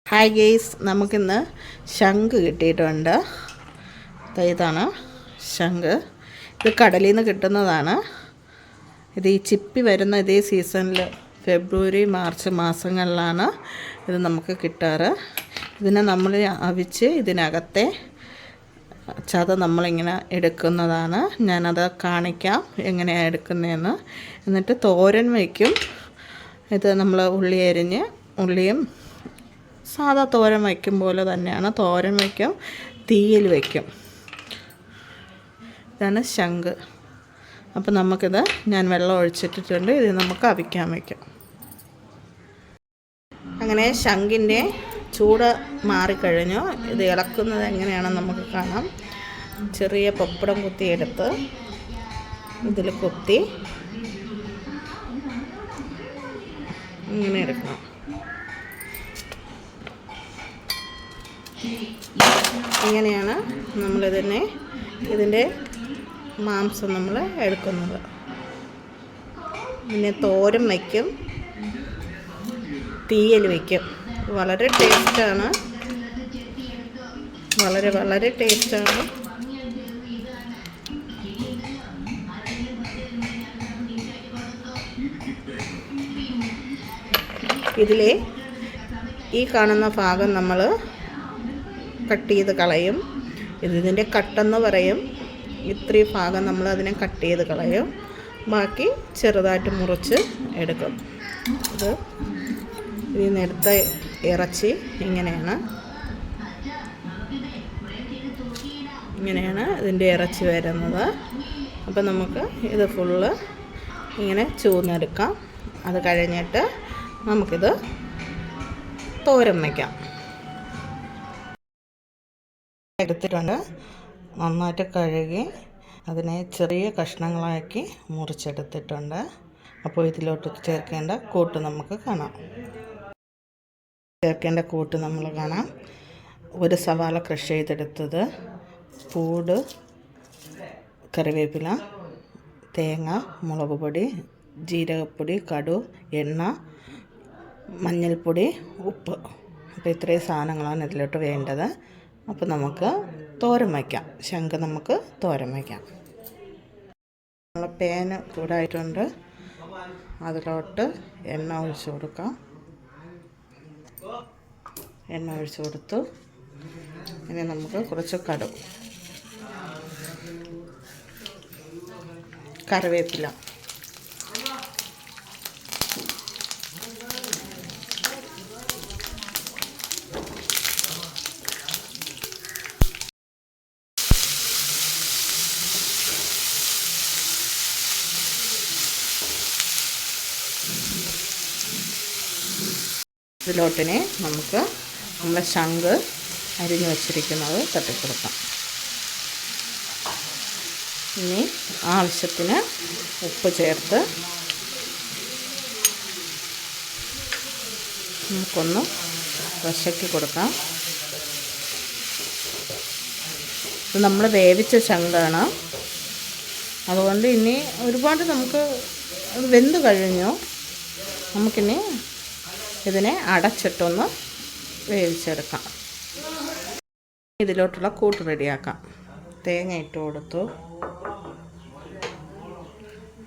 Hi guys, നമുക്കിന്ന് ശംഖ് കിട്ടിയിട്ടുണ്ട്. ഇതാണ് ശംഖ്. ഇത് കടലിൽ നിന്ന് കിട്ടുന്നതാണ്. ഇത് ഈ ചിപ്പി വരുന്ന ഇതേ സീസണിൽ ഫെബ്രുവരി മാർച്ച് മാസങ്ങളിലാണ് ഇത് നമുക്ക് കിട്ടാറ്. ഇതിനെ നമ്മൾ അവിച്ച് ഇതിനകത്തെ ചത നമ്മളിങ്ങനെ എടുക്കുന്നതാണ്. ഞാനത് കാണിക്കാം എങ്ങനെയാണ് എടുക്കുന്നതെന്ന്. എന്നിട്ട് തോരൻ വയ്ക്കും. ഇത് നമ്മൾ ഉള്ളി അരിഞ്ഞ് ഉള്ളിയും സാധാ തോരൻ വയ്ക്കും പോലെ തന്നെയാണ്. തോരൻ വയ്ക്കും, തീയിൽ വയ്ക്കും. ഇതാണ് ശംഖ്. അപ്പോൾ നമുക്കിത് ഞാൻ വെള്ളം ഒഴിച്ചിട്ടിട്ടുണ്ട്. ഇത് നമുക്ക് അവിക്കാൻ വയ്ക്കാം. അങ്ങനെ ശംഖിൻ്റെ ചൂട് മാറിക്കഴിഞ്ഞു. ഇത് ഇളക്കുന്നത് എങ്ങനെയാണെന്ന് നമുക്ക് കാണാം. ചെറിയ പപ്പടം കുത്തിയെടുത്ത് ഇതിൽ കുത്തി ഇങ്ങനെ എടുക്കണം. ഇങ്ങനെയാണ് ഇതിൻ്റെ മാംസം നമ്മൾ എടുക്കുന്നത്. പിന്നെ തോരൻ വയ്ക്കും, തീയൽ വയ്ക്കും. വളരെ ടേസ്റ്റാണ്, വളരെ ടേസ്റ്റാണ്. ഇതിലെ ഈ കാണുന്ന ഭാഗം നമ്മൾ കട്ട് ചെയ്ത് കളയും. ഇതിൻ്റെ കട്ടെന്ന് പറയും. ഇത്രയും ഭാഗം നമ്മൾ അതിനെ കട്ട് ചെയ്ത് കളയും. ബാക്കി ചെറുതായിട്ട് മുറിച്ച് എടുക്കും. ഇതിൽ നിന്ന് എടുത്ത ഇറച്ചി ഇങ്ങനെയാണ് ഇതിൻ്റെ ഇറച്ചി വരുന്നത്. അപ്പം നമുക്ക് ഇത് ഫുള്ള് ഇങ്ങനെ ചൂന്നെടുക്കാം. അത് കഴിഞ്ഞിട്ട് നമുക്കിത് തോരൻ വയ്ക്കാം. എടുത്തിട്ടുണ്ട്. നന്നായിട്ട് കഴുകി അതിനെ ചെറിയ കഷ്ണങ്ങളാക്കി മുറിച്ചെടുത്തിട്ടുണ്ട്. അപ്പോൾ ഇതിലോട്ട് ചേർക്കേണ്ട കൂട്ട് നമുക്ക് കാണാം. നമ്മൾ കാണാം. ഒരു സവാള ക്രഷ് ചെയ്തെടുത്തത്, പൂട്, കറിവേപ്പില, തേങ്ങ, മുളക് പൊടി, ജീരകപ്പൊടി, കടു, എണ്ണ, മഞ്ഞൾപ്പൊടി, ഉപ്പ്. അപ്പോൾ ഇത്രയും സാധനങ്ങളാണ് ഇതിലോട്ട് വേണ്ടത്. അപ്പോൾ നമുക്ക് തോരൻ വയ്ക്കാം. ശംഖ് നമുക്ക് തോരൻ വയ്ക്കാം. നമ്മൾ പാന് ചൂടായിട്ടുണ്ട്. അതിലോട്ട് എണ്ണ ഒഴിച്ച് കൊടുക്കാം. എണ്ണ ഒഴിച്ച് കൊടുത്തു. ഇനി നമുക്ക് കുറച്ച് കടുക്, കറിവേപ്പില, ഇതിലോട്ടിനെ നമുക്ക് നമ്മുടെ ശംഖ് അരിഞ്ഞു വച്ചിരിക്കുന്നത് തട്ടിക്കൊടുക്കാം. ഇനി ആവശ്യത്തിന് ഉപ്പ് ചേർത്ത് നമുക്കൊന്ന് വശക്കി കൊടുക്കാം. ഇത് നമ്മൾ വേവിച്ച ശംഖാണ്. അതുകൊണ്ട് ഇനി ഒരുപാട് നമുക്ക് വെന്ത് കഴിഞ്ഞു. നമുക്കിനി ഇതിനെ അടച്ചിട്ടൊന്ന് വേവിച്ചെടുക്കാം. ഇതിലോട്ടുള്ള കൂട്ട് റെഡിയാക്കാം. തേങ്ങ ഇട്ട് കൊടുത്തു.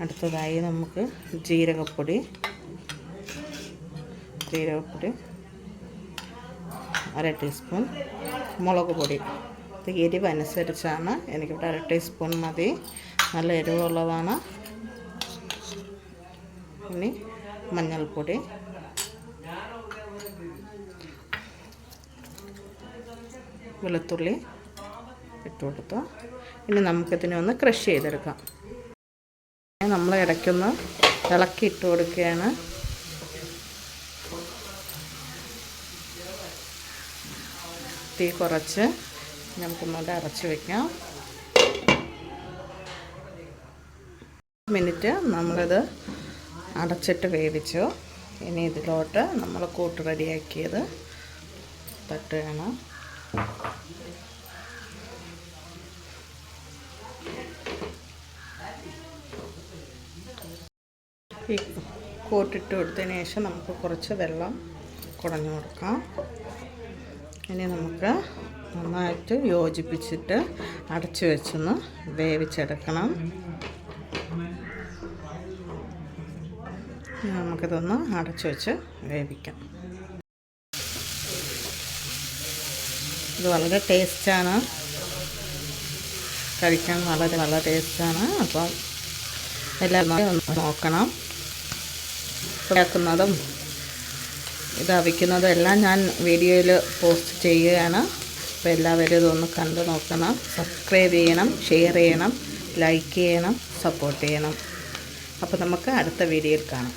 അടുത്തതായി നമുക്ക് ജീരകപ്പൊടി 1/2 ടീസ്പൂൺ, മുളക് പൊടി. ഇത് എരിവ് അനുസരിച്ചാണ്. എനിക്കിവിടെ 1/2 ടീസ്പൂൺ മതി. നല്ല എരിവുള്ളതാണ്. ഇനി മഞ്ഞൾപ്പൊടി, വെളുത്തുള്ളി ഇട്ട് കൊടുത്തു. ഇനി നമുക്കിതിനെ ഒന്ന് ക്രഷ് ചെയ്തെടുക്കാം. നമ്മൾ ഇടയ്ക്കൊന്ന് ഇളക്കി ഇട്ട് കൊടുക്കുകയാണ്. തീ കുറച്ച് നമുക്കൊന്നുകൂടെ അടച്ച് വയ്ക്കാം. മിനിറ്റ് നമ്മളിത് അടച്ചിട്ട് വേവിച്ചു. ഇനി ഇതിലോട്ട് നമ്മൾ കൂട്ട് റെഡിയാക്കിയത് തട്ടുകയാണ്. ഈ കൂട്ടിട്ട് കൊടുത്തതിന് ശേഷം നമുക്ക് കുറച്ച് വെള്ളം കുടഞ്ഞു കൊടുക്കാം. ഇനി നമുക്ക് നന്നായിട്ട് യോജിപ്പിച്ചിട്ട് അടച്ചു വെച്ചൊന്ന് വേവിച്ചെടുക്കണം. നമുക്കിതൊന്ന് അടച്ചു വെച്ച് വേവിക്കാം. ഇത് വളരെ ടേസ്റ്റാണ്, കഴിക്കാൻ വളരെ ടേസ്റ്റാണ്. അപ്പം എല്ലാവരും ഒന്ന് നോക്കണം. ഉണ്ടാക്കുന്നതും ഇത് അവിക്കുന്നതും എല്ലാം ഞാൻ വീഡിയോയിൽ പോസ്റ്റ് ചെയ്യുകയാണ്. അപ്പോൾ എല്ലാവരും ഇതൊന്ന് കണ്ടു നോക്കണം. സബ്സ്ക്രൈബ് ചെയ്യണം, ഷെയർ ചെയ്യണം, ലൈക്ക് ചെയ്യണം, സപ്പോർട്ട് ചെയ്യണം. അപ്പോൾ നമുക്ക് അടുത്ത വീഡിയോയിൽ കാണാം.